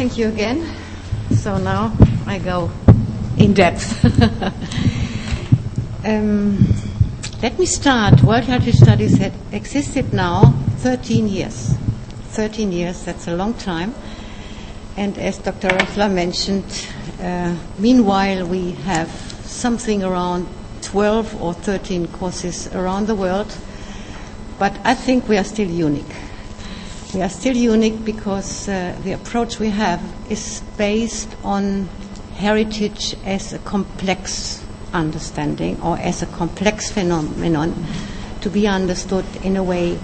thank you again. So now I go in depth. Let me start. World Heritage Studies had existed now 13 years. 13 years, that's a long time. And as Dr. Reffler mentioned, meanwhile we have something around 12 or 13 courses around the world. But I think we are still unique. We are still unique because the approach we have is based on heritage as a complex understanding or as a complex phenomenon to be understood in a way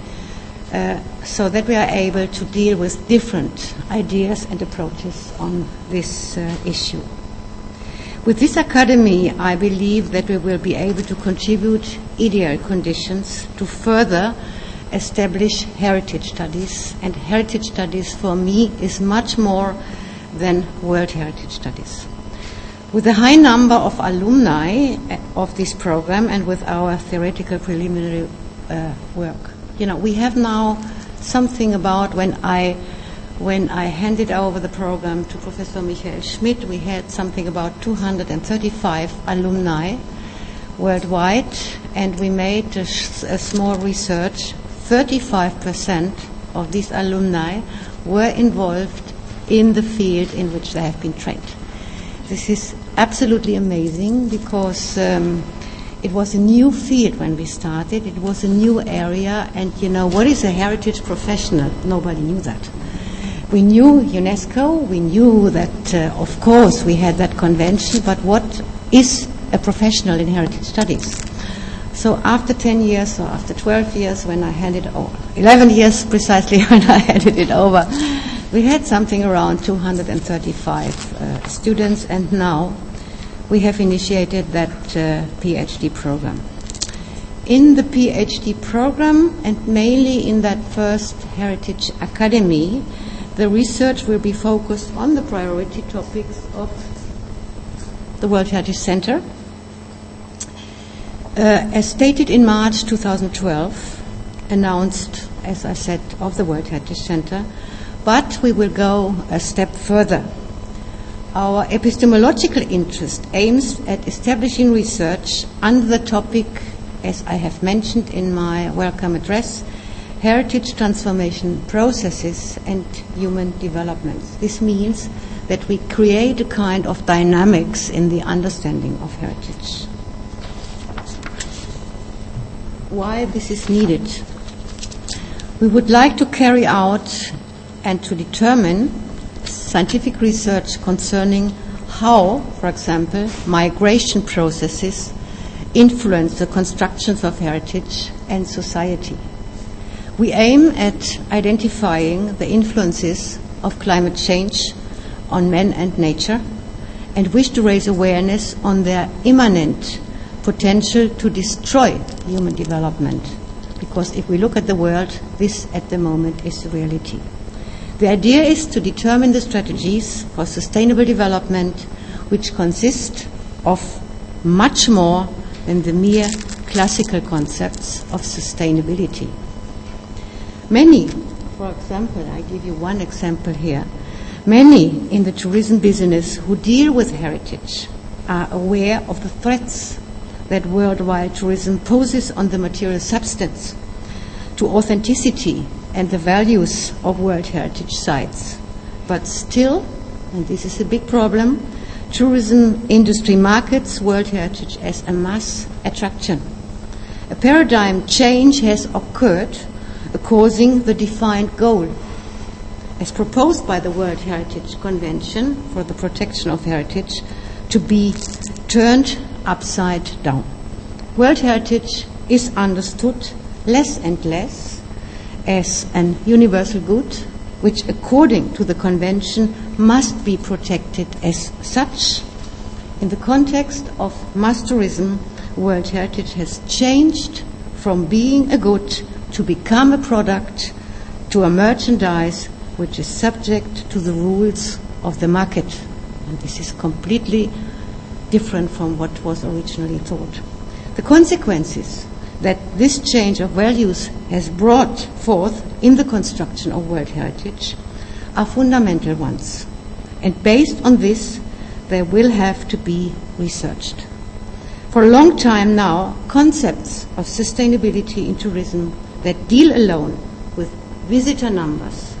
so that we are able to deal with different ideas and approaches on this issue. With this academy, I believe that we will be able to contribute ideal conditions to further establish heritage studies, and heritage studies for me is much more than World Heritage Studies. With the high number of alumni of this program and with our theoretical preliminary work, we have now something about when I handed over the program to Professor Michael Schmidt, we had something about 235 alumni worldwide, and we made a small research. 35% of these alumni were involved in the field in which they have been trained. This is absolutely amazing because it was a new field when we started. It was a new area, and what is a heritage professional? Nobody knew that. We knew UNESCO, we knew that, of course, we had that convention, but what is a professional in heritage studies? So after 10 years, or after 12 years, when I handed over, 11 years precisely when I handed it over, we had something around 235 students, and now we have initiated that PhD program. In the PhD program, and mainly in that first Heritage Academy, the research will be focused on the priority topics of the World Heritage Center. As stated in March 2012, announced, as I said, of the World Heritage Center, but we will go a step further. Our epistemological interest aims at establishing research under the topic, as I have mentioned in my welcome address, heritage transformation processes and human developments. This means that we create a kind of dynamics in the understanding of heritage. Why this is needed? We would like to carry out and to determine scientific research concerning how, for example, migration processes influence the constructions of heritage and society. We aim at identifying the influences of climate change on man and nature and wish to raise awareness on their immanent potential to destroy human development. Because if we look at the world, this at the moment is the reality. The idea is to determine the strategies for sustainable development which consist of much more than the mere classical concepts of sustainability. Many, for example, I give you one example here, many in the tourism business who deal with heritage are aware of the threats that worldwide tourism poses on the material substance, to authenticity and the values of World Heritage sites. But still, and this is a big problem, tourism industry markets World Heritage as a mass attraction. A paradigm change has occurred, causing the defined goal, as proposed by the World Heritage Convention for the Protection of Heritage, to be turned upside down. World Heritage is understood less and less as an universal good, which according to the Convention must be protected as such. In the context of mass tourism, World Heritage has changed from being a good to become a product, to a merchandise which is subject to the rules of the market. And this is completely different from what was originally thought. The consequences that this change of values has brought forth in the construction of World Heritage are fundamental ones. And based on this, they will have to be researched. For a long time now, concepts of sustainability in tourism that deal alone with visitor numbers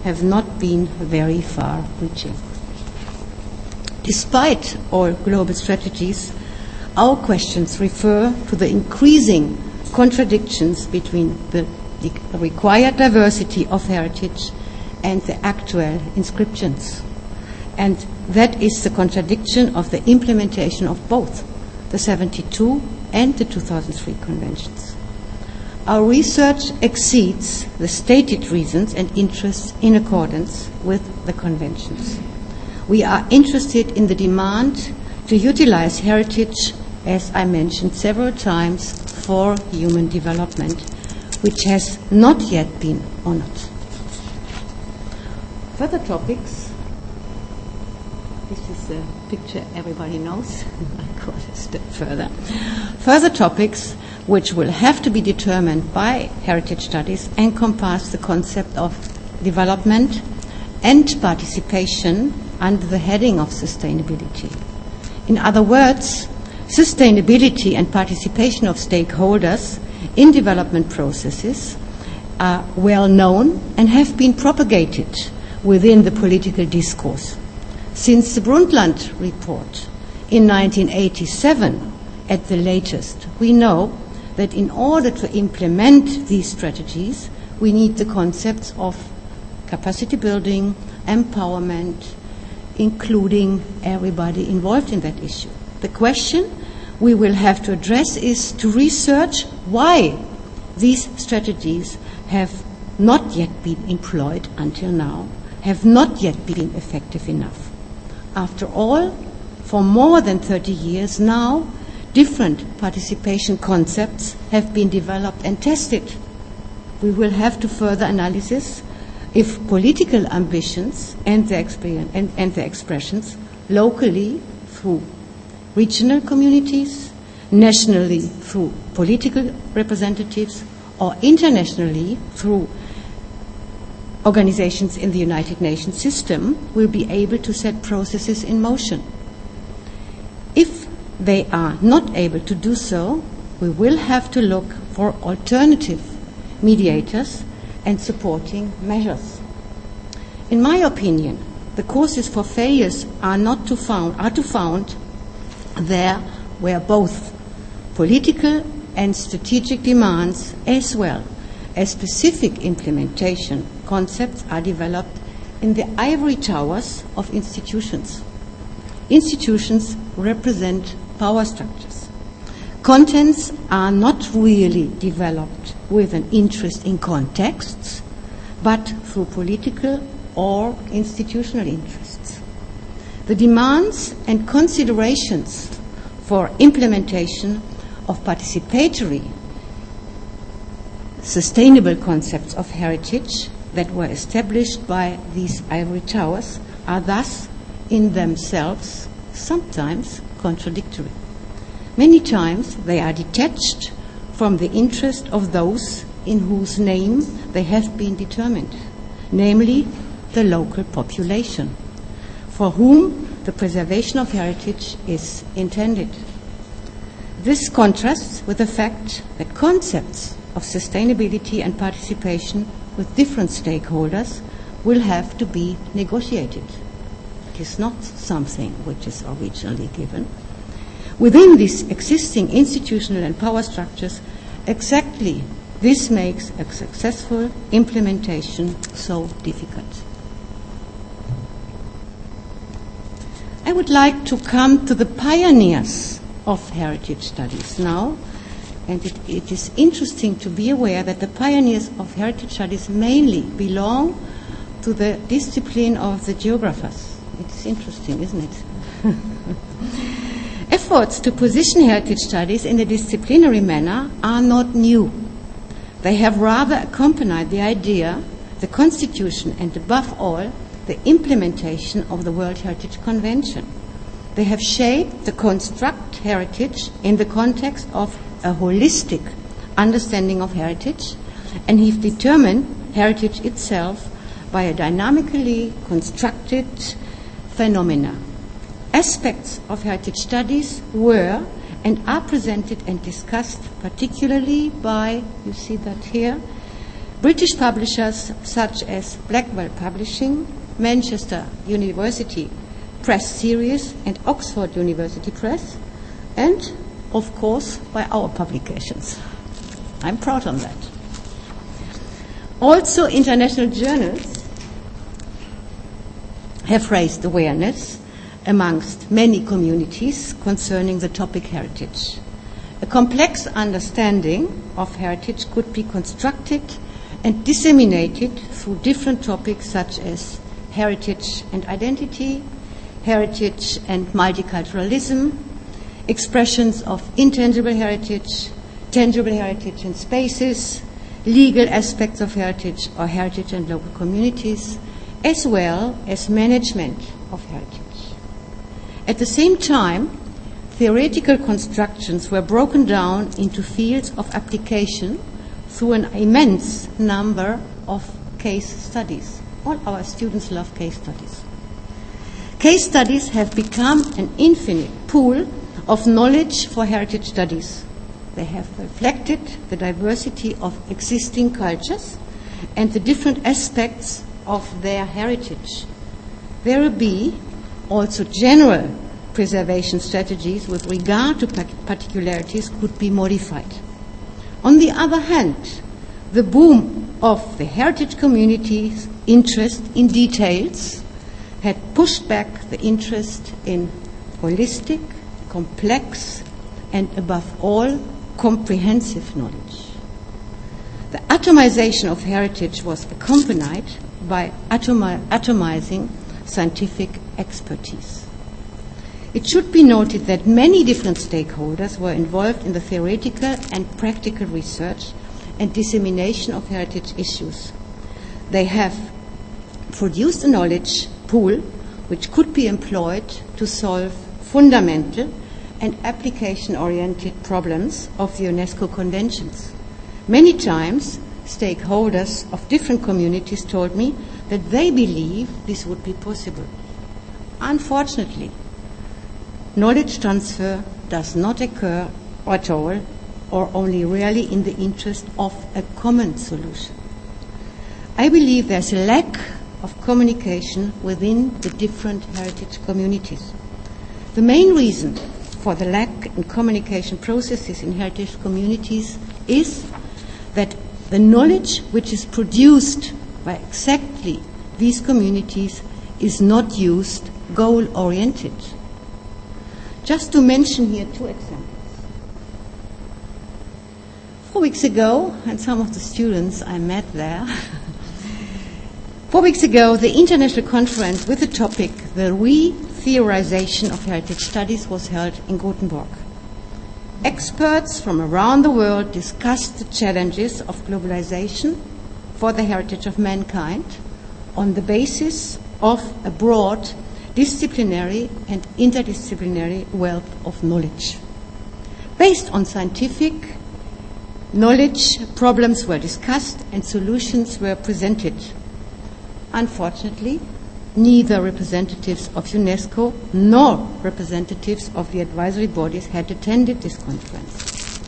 have not been very far-reaching. Despite all global strategies, our questions refer to the increasing contradictions between the required diversity of heritage and the actual inscriptions. And that is the contradiction of the implementation of both the 72 and the 2003 conventions. Our research exceeds the stated reasons and interests in accordance with the conventions. We are interested in the demand to utilize heritage, as I mentioned several times, for human development, which has not yet been honored. Further topics. This is a picture everybody knows. I go a step further. Further topics which will have to be determined by heritage studies encompass the concept of development and participation under the heading of sustainability. In other words, sustainability and participation of stakeholders in development processes are well known and have been propagated within the political discourse. Since the Brundtland report in 1987, at the latest, we know that in order to implement these strategies, we need the concepts of capacity building, empowerment, including everybody involved in that issue. The question we will have to address is to research why these strategies have not yet been employed until now, have not yet been effective enough. After all, for more than 30 years now, different participation concepts have been developed and tested. We will have to further analysis if political ambitions and their expressions locally through regional communities, nationally through political representatives, or internationally through organizations in the United Nations system, will be able to set processes in motion. If they are not able to do so, we will have to look for alternative mediators and supporting measures. In my opinion, the causes for failures are to found there where both political and strategic demands as well as specific implementation concepts are developed in the ivory towers of institutions. Institutions represent power structures. Contents are not really developed with an interest in contexts, but through political or institutional interests. The demands and considerations for implementation of participatory, sustainable concepts of heritage that were established by these ivory towers are thus in themselves sometimes contradictory. Many times they are detached from the interest of those in whose name they have been determined, namely the local population, for whom the preservation of heritage is intended. This contrasts with the fact that concepts of sustainability and participation with different stakeholders will have to be negotiated. It is not something which is originally given. Within these existing institutional and power structures, exactly this makes a successful implementation so difficult. I would like to come to the pioneers of heritage studies now, and it is interesting to be aware that the pioneers of heritage studies mainly belong to the discipline of the geographers. It's interesting, isn't it? Efforts to position heritage studies in a disciplinary manner are not new. They have rather accompanied the idea, the constitution, and above all, the implementation of the World Heritage Convention. They have shaped the construct heritage in the context of a holistic understanding of heritage, and have determined heritage itself by a dynamically constructed phenomena. Aspects of heritage studies were and are presented and discussed particularly by, you see that here, British publishers such as Blackwell Publishing, Manchester University Press Series and Oxford University Press, and of course by our publications. I'm proud on that. Also, international journals have raised awareness amongst many communities concerning the topic heritage. A complex understanding of heritage could be constructed and disseminated through different topics such as heritage and identity, heritage and multiculturalism, expressions of intangible heritage, tangible heritage and spaces, legal aspects of heritage or heritage and local communities, as well as management of heritage. At the same time, theoretical constructions were broken down into fields of application through an immense number of case studies. All our students love case studies. Case studies have become an infinite pool of knowledge for heritage studies. They have reflected the diversity of existing cultures and the different aspects of their heritage. There will be also general preservation strategies with regard to particularities could be modified. On the other hand, the boom of the heritage community's interest in details had pushed back the interest in holistic, complex, and above all, comprehensive knowledge. The atomization of heritage was accompanied by atomizing scientific expertise. It should be noted that many different stakeholders were involved in the theoretical and practical research and dissemination of heritage issues. They have produced a knowledge pool which could be employed to solve fundamental and application-oriented problems of the UNESCO conventions. Many times, stakeholders of different communities told me that they believe this would be possible. Unfortunately, knowledge transfer does not occur at all or only rarely in the interest of a common solution. I believe there's a lack of communication within the different heritage communities. The main reason for the lack in communication processes in heritage communities is that the knowledge which is produced by exactly these communities is not used goal-oriented. Just to mention here two examples. 4 weeks ago, and some of the students I met there, 4 weeks ago, the international conference with the topic, the re-theorization of heritage studies, was held in Gothenburg. Experts from around the world discussed the challenges of globalization for the heritage of mankind on the basis of a broad disciplinary and interdisciplinary wealth of knowledge. Based on scientific knowledge, problems were discussed and solutions were presented. Unfortunately, neither representatives of UNESCO nor representatives of the advisory bodies had attended this conference.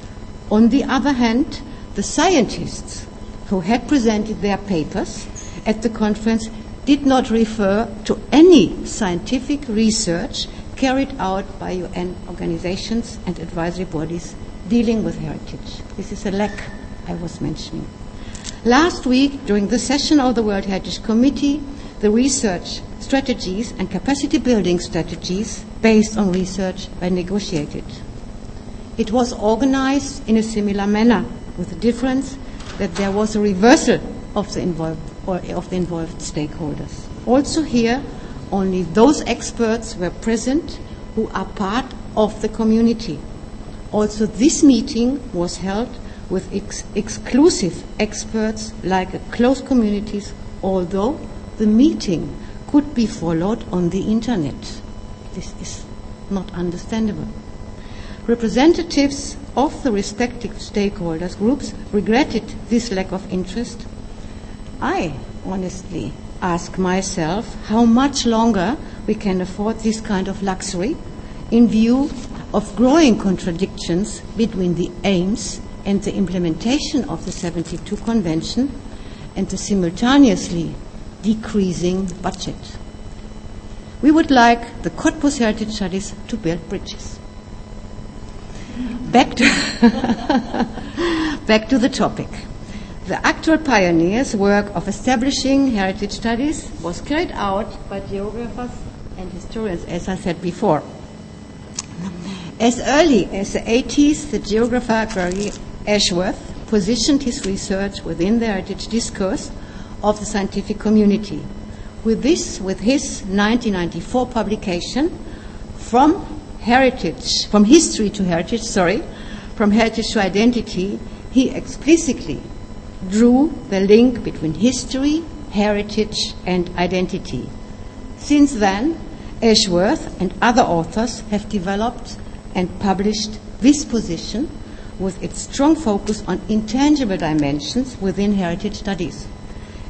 On the other hand, the scientists who had presented their papers at the conference did not refer to any scientific research carried out by UN organizations and advisory bodies dealing with heritage. This is a lack I was mentioning. Last week, during the session of the World Heritage Committee, the research strategies and capacity building strategies based on research were negotiated. It was organized in a similar manner, with the difference that there was a reversal of the involved stakeholders. Also here, only those experts were present who are part of the community. Also, this meeting was held with exclusive experts like close communities, although the meeting could be followed on the internet. This is not understandable. Representatives of the respective stakeholders groups regretted this lack of interest. I honestly ask myself how much longer we can afford this kind of luxury in view of growing contradictions between the aims and the implementation of the 72 Convention and the simultaneously decreasing budget. We would like the Cottbus Heritage Studies to build bridges. Back to the topic. The actual pioneers' work of establishing heritage studies was carried out by geographers and historians, as I said before. As early as the 80s, the geographer Gary Ashworth positioned his research within the heritage discourse of the scientific community. With his 1994 publication, From History to Heritage, From Heritage to Identity, he explicitly drew the link between history, heritage, and identity. Since then, Ashworth and other authors have developed and published this position with its strong focus on intangible dimensions within heritage studies.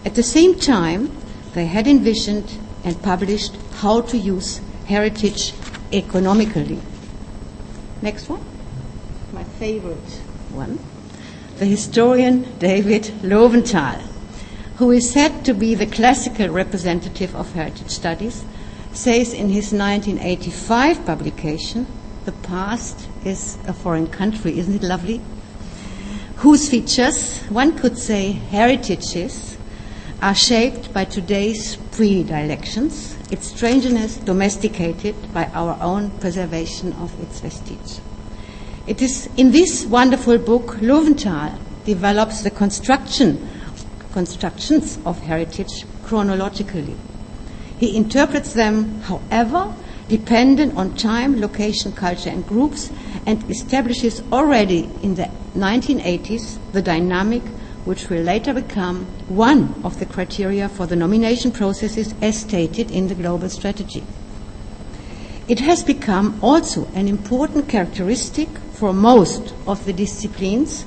At the same time, they had envisioned and published how to use heritage economically. Next one, my favorite one. The historian David Lowenthal, who is said to be the classical representative of heritage studies, says in his 1985 publication, The Past is a Foreign Country, isn't it lovely? Whose features, one could say heritages, are shaped by today's predilections, its strangeness domesticated by our own preservation of its vestige. It is in this wonderful book Lowenthal develops the constructions of heritage chronologically. He interprets them, however, dependent on time, location, culture, and groups, and establishes already in the 1980s the dynamic which will later become one of the criteria for the nomination processes as stated in the global strategy. It has become also an important characteristic for most of the disciplines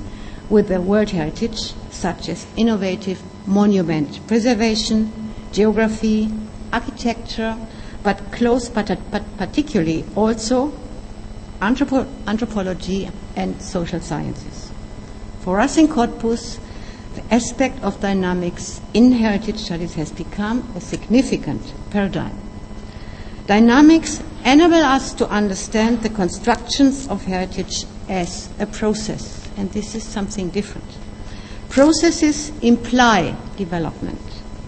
with the World Heritage, such as innovative monument preservation, geography, architecture, but particularly also anthropology and social sciences. For us in Cottbus, the aspect of dynamics in heritage studies has become a significant paradigm. Dynamics enable us to understand the constructions of heritage as a process, and this is something different. Processes imply development.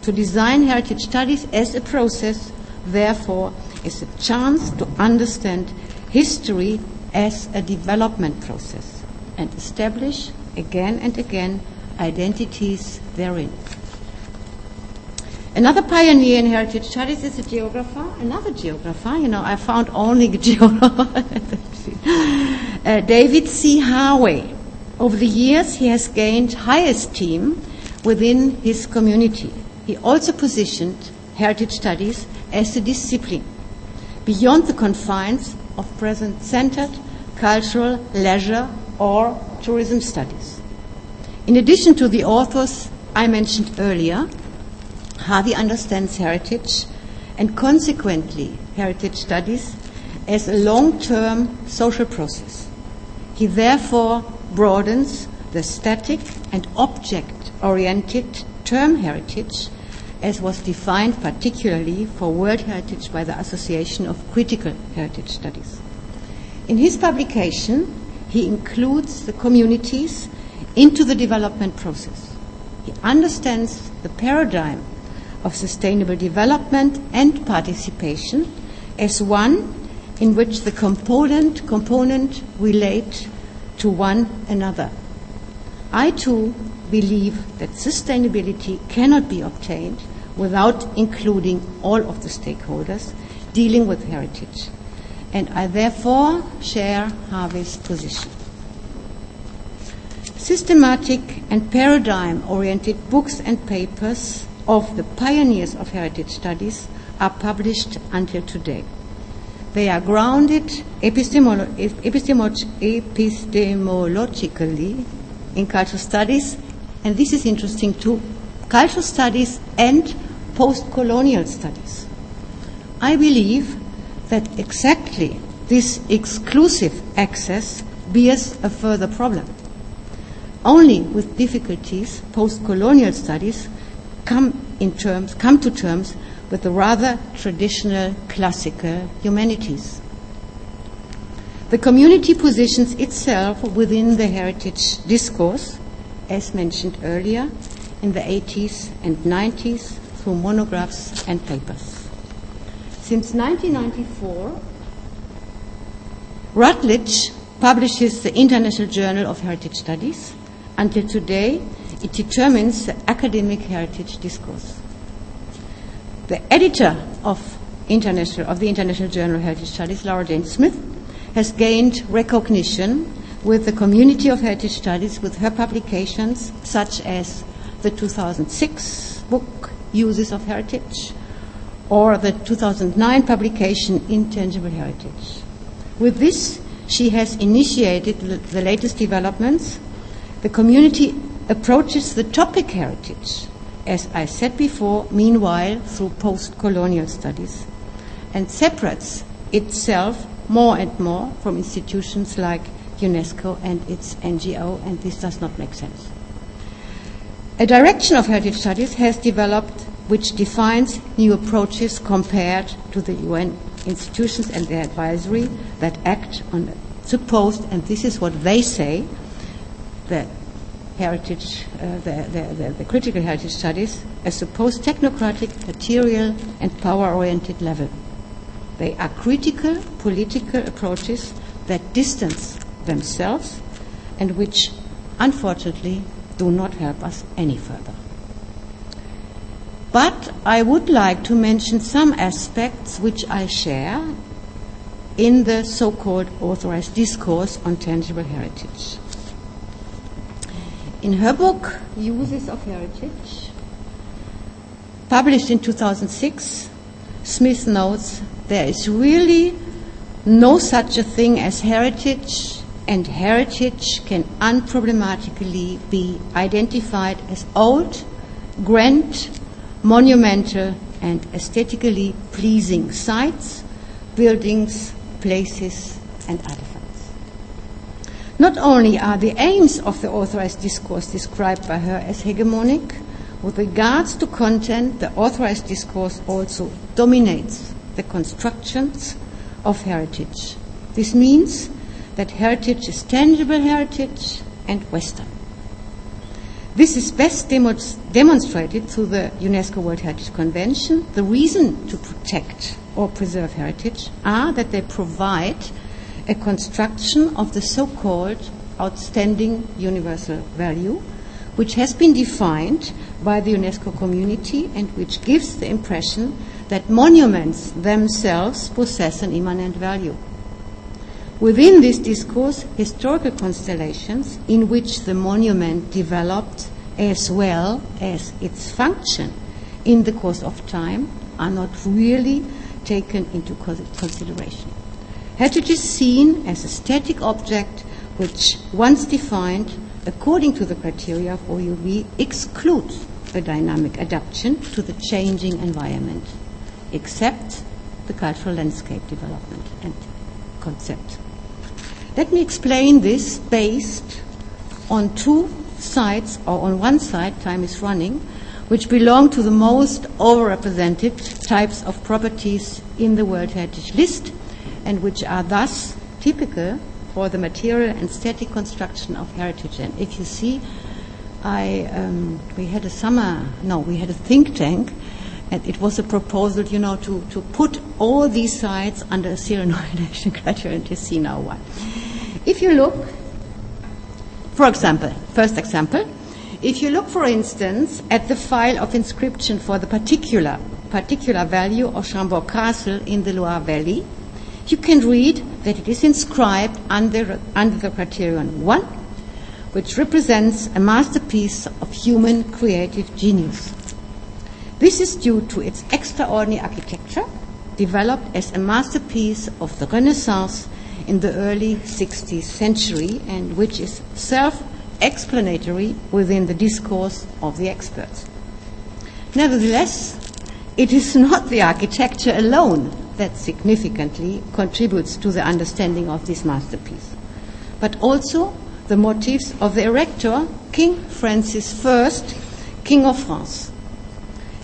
To design heritage studies as a process, therefore, is a chance to understand history as a development process and establish again and again identities therein. Another pioneer in heritage studies is a geographer, another geographer, I found only a geographer, David C. Harvey. Over the years, he has gained high esteem within his community. He also positioned heritage studies as a discipline beyond the confines of present-centered cultural, leisure, or tourism studies. In addition to the authors I mentioned earlier, Harvey understands heritage and consequently heritage studies as a long-term social process. He therefore broadens the static and object-oriented term heritage as was defined particularly for World Heritage by the Association of Critical Heritage Studies. In his publication, he includes the communities into the development process. He understands the paradigm of sustainable development and participation as one in which the component relate to one another. I too believe that sustainability cannot be obtained without including all of the stakeholders dealing with heritage, and I therefore share Harvey's position. Systematic and paradigm-oriented books and papers of the pioneers of heritage studies are published until today. They are grounded epistemologically in cultural studies, and this is interesting too, cultural studies and post-colonial studies. I believe that exactly this exclusive access bears a further problem. Only with difficulties, post-colonial studies come to terms with the rather traditional classical humanities. The community positions itself within the heritage discourse, as mentioned earlier, in the 80s and 90s through monographs and papers. Since 1994, Routledge publishes the International Journal of Heritage Studies. Until today, it determines the academic heritage discourse. The editor of the International Journal of Heritage Studies, Laura Jane Smith, has gained recognition with the community of heritage studies with her publications, such as the 2006 book, Uses of Heritage, or the 2009 publication, Intangible Heritage. With this, she has initiated the latest developments. The community approaches the topic heritage, as I said before, meanwhile through post-colonial studies, and separates itself more and more from institutions like UNESCO and its NGO, and this does not make sense. A direction of heritage studies has developed which defines new approaches compared to the UN institutions and their advisory that act on supposed, and this is what they say, the heritage, the critical heritage studies, a supposed technocratic, material, and power-oriented level. They are critical political approaches that distance themselves and which, unfortunately, do not help us any further. But I would like to mention some aspects which I share in the so-called authorized discourse on tangible heritage. In her book, Uses of Heritage, published in 2006, Smith notes there is really no such a thing as heritage, and heritage can unproblematically be identified as old, grand, monumental, and aesthetically pleasing sites, buildings, places, and artifacts. Not only are the aims of the authorized discourse described by her as hegemonic, with regards to content, the authorized discourse also dominates the constructions of heritage. This means that heritage is tangible heritage and Western. This is best demonstrated through the UNESCO World Heritage Convention. The reason to protect or preserve heritage are that they provide a construction of the so-called outstanding universal value, which has been defined by the UNESCO community and which gives the impression that monuments themselves possess an immanent value. Within this discourse, historical constellations in which the monument developed as well as its function in the course of time are not really taken into consideration. Heritage is seen as a static object which, once defined according to the criteria of OUV, excludes the dynamic adaptation to the changing environment, except the cultural landscape development and concept. Let me explain this based on two sites, or on one side, time is running, which belong to the most overrepresented types of properties in the World Heritage List and which are thus typical for the material and static construction of heritage. And if you see, we had a think tank, and it was a proposal, to put all these sites under a serial nomination criterion to see now why. If you look, for instance, at the file of inscription for the particular value of Chambord Castle in the Loire Valley, you can read that it is inscribed under the criterion 1, which represents a masterpiece of human creative genius. This is due to its extraordinary architecture, developed as a masterpiece of the Renaissance in the early 16th century, and which is self-explanatory within the discourse of the experts. Nevertheless, it is not the architecture alone that significantly contributes to the understanding of this masterpiece, but also the motives of the erector, King Francis I, King of France.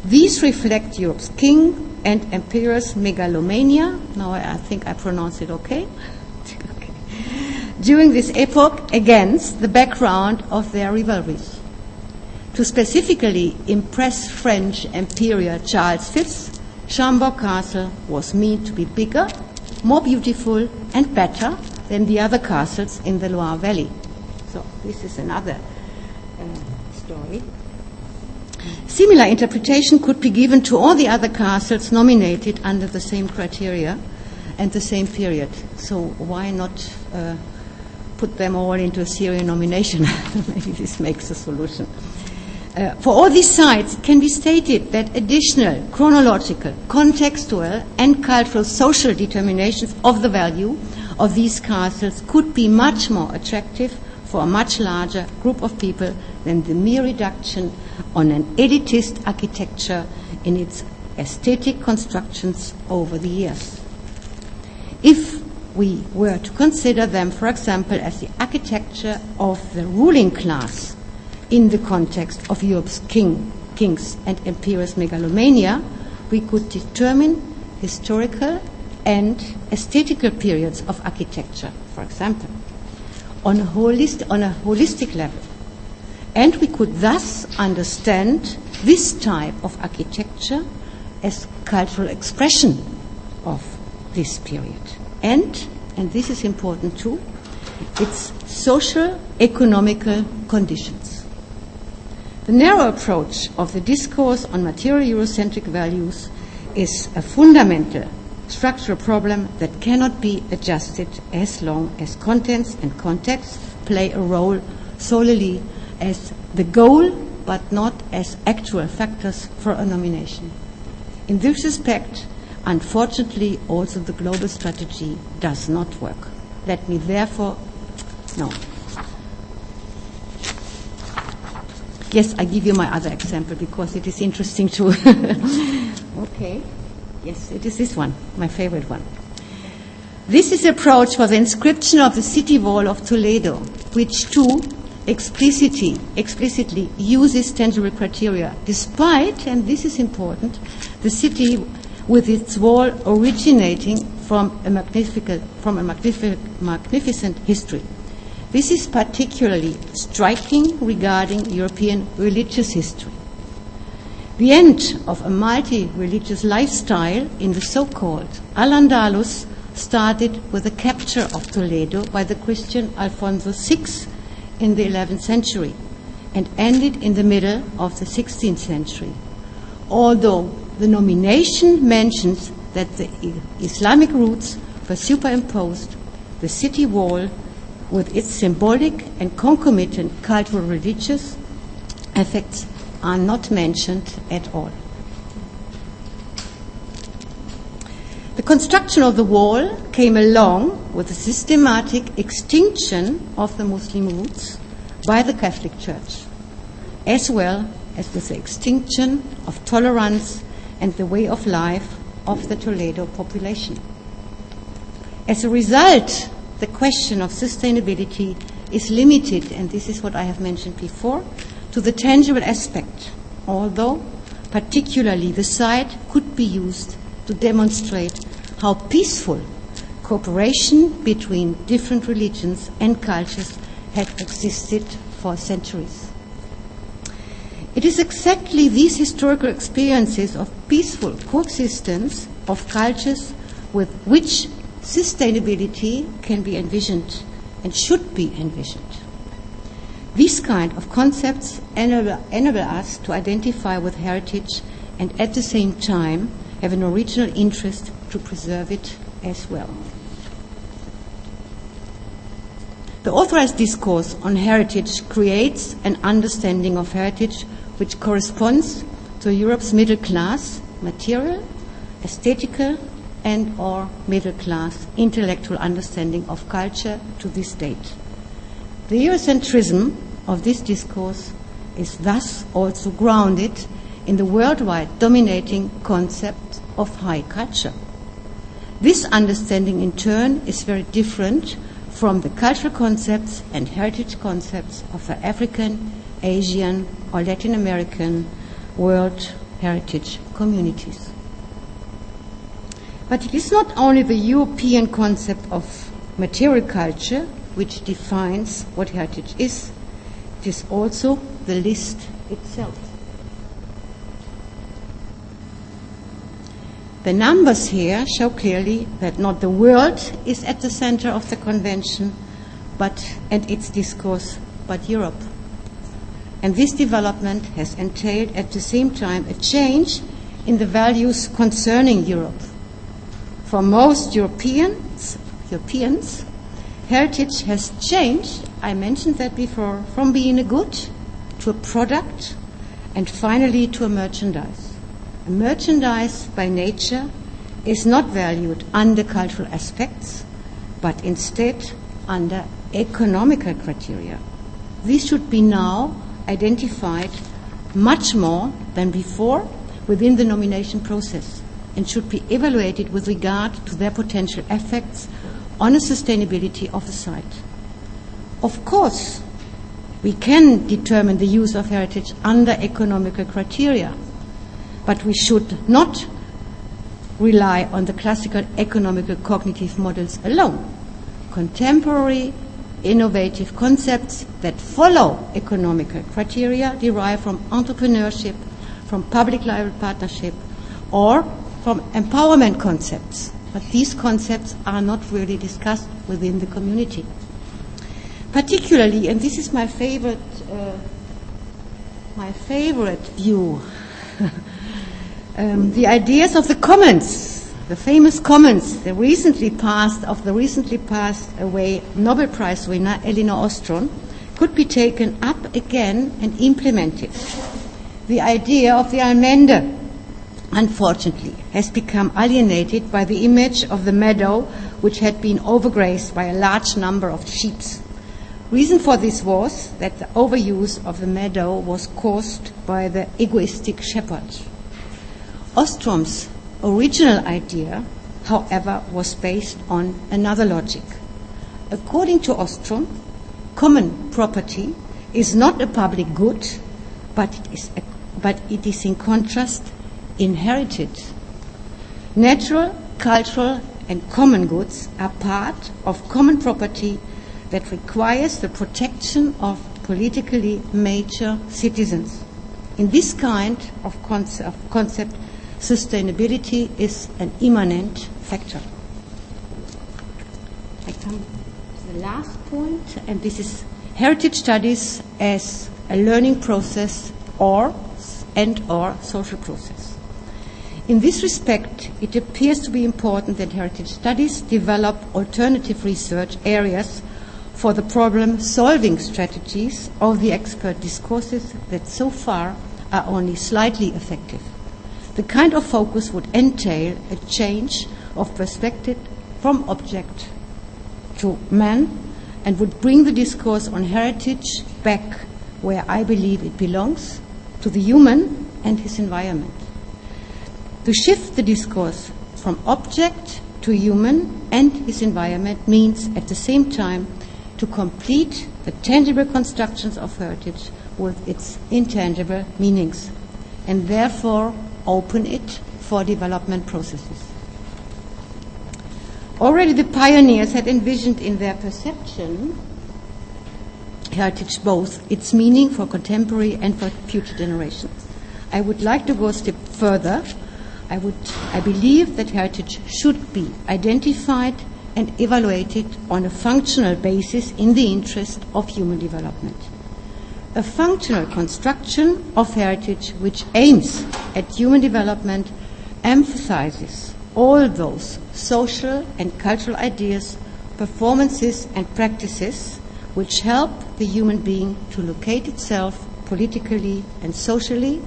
These reflect Europe's king and emperor's megalomania. Now I think I pronounce it okay. During this epoch, against the background of their rivalries. To specifically impress French Emperor Charles V, Chambord Castle was meant to be bigger, more beautiful, and better than the other castles in the Loire Valley. So this is another story. Similar interpretation could be given to all the other castles nominated under the same criteria and the same period. So why not put them all into a serial nomination? Maybe this makes a solution. For all these sites, it can be stated that additional chronological, contextual, and cultural social determinations of the value of these castles could be much more attractive for a much larger group of people than the mere reduction on an elitist architecture in its aesthetic constructions over the years. If we were to consider them, for example, as the architecture of the ruling class in the context of Europe's kings and emperors' megalomania, we could determine historical and aesthetical periods of architecture, for example, on a holistic level. And we could thus understand this type of architecture as cultural expression of this period. And this is important too, its social, economical conditions. The narrow approach of the discourse on material Eurocentric values is a fundamental structural problem that cannot be adjusted as long as contents and context play a role solely as the goal, but not as actual factors for a nomination. In this respect, unfortunately, also the global strategy does not work. Let me therefore, no. Yes, I give you my other example because it is interesting too. Okay. Yes, it is this one, my favorite one. This is the approach for the inscription of the city wall of Toledo, which too explicitly uses tangible criteria, despite, and this is important, the city with its wall originating from a magnificent history. This is particularly striking regarding European religious history. The end of a multi-religious lifestyle in the so-called Al-Andalus started with the capture of Toledo by the Christian Alfonso VI in the 11th century and ended in the middle of the 16th century. Although the nomination mentions that the Islamic roots were superimposed, the city wall with its symbolic and concomitant cultural religious effects are not mentioned at all. The construction of the wall came along with the systematic extinction of the Muslim roots by the Catholic Church, as well as with the extinction of tolerance and the way of life of the Toledo population. As a result, the question of sustainability is limited, and this is what I have mentioned before, to the tangible aspect, although particularly the site could be used to demonstrate how peaceful cooperation between different religions and cultures had existed for centuries. It is exactly these historical experiences of peaceful coexistence of cultures with which sustainability can be envisioned and should be envisioned. These kind of concepts enable us to identify with heritage and at the same time have an original interest to preserve it as well. The authorized discourse on heritage creates an understanding of heritage which corresponds to Europe's middle class, material, aesthetical, and or middle class intellectual understanding of culture to this date. The Eurocentrism of this discourse is thus also grounded in the worldwide dominating concept of high culture. This understanding, in turn, is very different from the cultural concepts and heritage concepts of the African, Asian, or Latin American world heritage communities. But it is not only the European concept of material culture which defines what heritage is, it is also the list itself. The numbers here show clearly that not the world is at the center of the convention and its discourse, but Europe. And this development has entailed at the same time a change in the values concerning Europe. For most Europeans, heritage has changed, I mentioned that before, from being a good to a product and finally to a merchandise. A merchandise by nature is not valued under cultural aspects, but instead under economical criteria. This should be now identified much more than before within the nomination process and should be evaluated with regard to their potential effects on the sustainability of the site. Of course, we can determine the use of heritage under economical criteria, but we should not rely on the classical economical cognitive models alone. Contemporary, innovative concepts that follow economical criteria derive from entrepreneurship, from public-private partnership, or from empowerment concepts. But these concepts are not really discussed within the community. Particularly, and this is my favorite view, the ideas of the commons, the famous commons, the recently passed away Nobel Prize winner Elinor Ostrom, could be taken up again and implemented. The idea of the Allmende, unfortunately, has become alienated by the image of the meadow which had been overgrazed by a large number of sheep. Reason for this was that the overuse of the meadow was caused by the egoistic shepherd. Ostrom's original idea, however, was based on another logic. According to Ostrom, common property is not a public good, but it is in contrast inherited. Natural, cultural, and common goods are part of common property that requires the protection of politically mature citizens. In this kind of concept, sustainability is an immanent factor. I come to the last point, and this is heritage studies as a learning process or social process. In this respect, it appears to be important that heritage studies develop alternative research areas for the problem-solving strategies of the expert discourses that so far are only slightly effective. The kind of focus would entail a change of perspective from object to man and would bring the discourse on heritage back where I believe it belongs, to the human and his environment. To shift the discourse from object to human and his environment means at the same time to complete the tangible constructions of heritage with its intangible meanings, and therefore open it for development processes. Already the pioneers had envisioned in their perception heritage both its meaning for contemporary and for future generations. I would like to go a step further. I believe that heritage should be identified and evaluated on a functional basis in the interest of human development. A functional construction of heritage which aims at human development emphasizes all those social and cultural ideas, performances and practices which help the human being to locate itself politically and socially,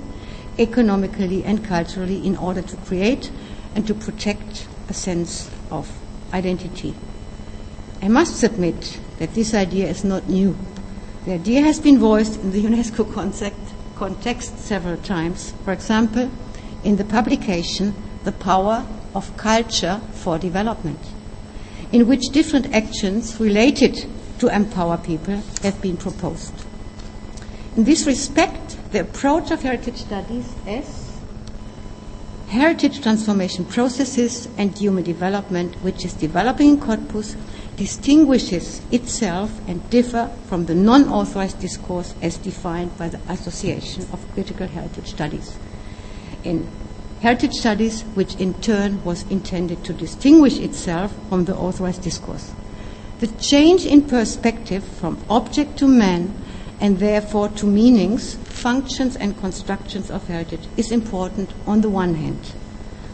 economically and culturally in order to create and to protect a sense of identity. I must submit that this idea is not new. The idea has been voiced in the UNESCO context several times. For example, in the publication The Power of Culture for Development, in which different actions related to empower people have been proposed. In this respect, the approach of heritage studies as heritage transformation processes and human development, which is developing in Cottbus, distinguishes itself and differ from the non-authorized discourse as defined by the Association of Critical Heritage Studies. In heritage studies, which in turn was intended to distinguish itself from the authorized discourse. The change in perspective from object to man, and therefore to meanings, functions and constructions of heritage is important on the one hand.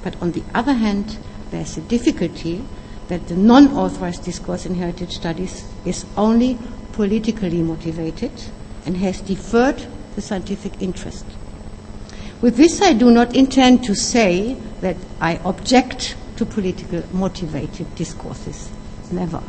But on the other hand, there's a difficulty that the non-authorized discourse in heritage studies is only politically motivated and has deferred the scientific interest. With this, I do not intend to say that I object to politically motivated discourses. Never.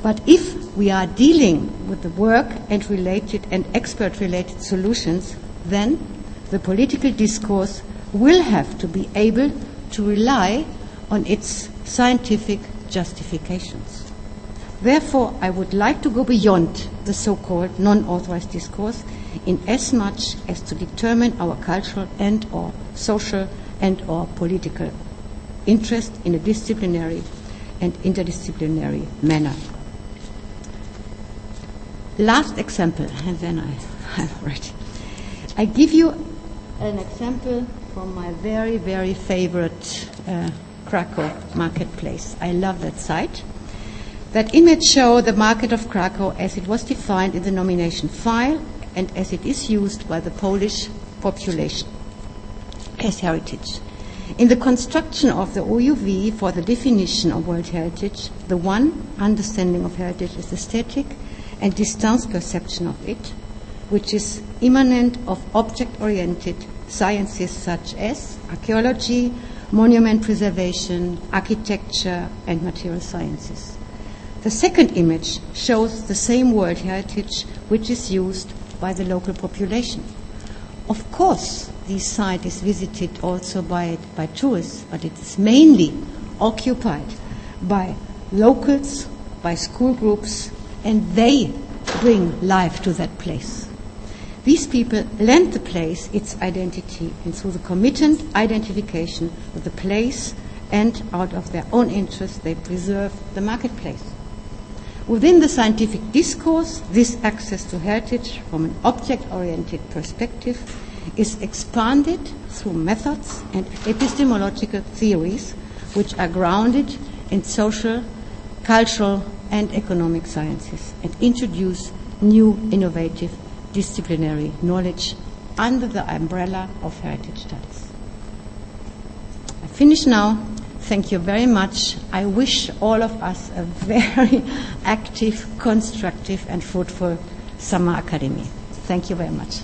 But if we are dealing with the work and related and expert-related solutions, then the political discourse will have to be able to rely on its scientific justifications. Therefore, I would like to go beyond the so-called non-authorized discourse in as much as to determine our cultural and or social and or political interest in a disciplinary and interdisciplinary manner. Last example, and then I'm ready. I give you an example from my very, very favorite Krakow marketplace. I love that site. That image shows the market of Krakow as it was defined in the nomination file and as it is used by the Polish population as heritage. In the construction of the OUV for the definition of World Heritage, the one understanding of heritage is aesthetic and distance perception of it, which is immanent of object-oriented sciences such as archaeology, monument preservation, architecture, and material sciences. The second image shows the same World Heritage which is used by the local population. Of course, this site is visited also by tourists, but it is mainly occupied by locals, by school groups, and they bring life to that place. These people lend the place its identity, and through the committed identification with the place and out of their own interest, they preserve the marketplace. Within the scientific discourse, this access to heritage from an object-oriented perspective is expanded through methods and epistemological theories which are grounded in social, cultural, and economic sciences and introduce new, innovative, disciplinary knowledge under the umbrella of heritage studies. I finish now. Thank you very much. I wish all of us a very active, constructive, and fruitful summer academy. Thank you very much.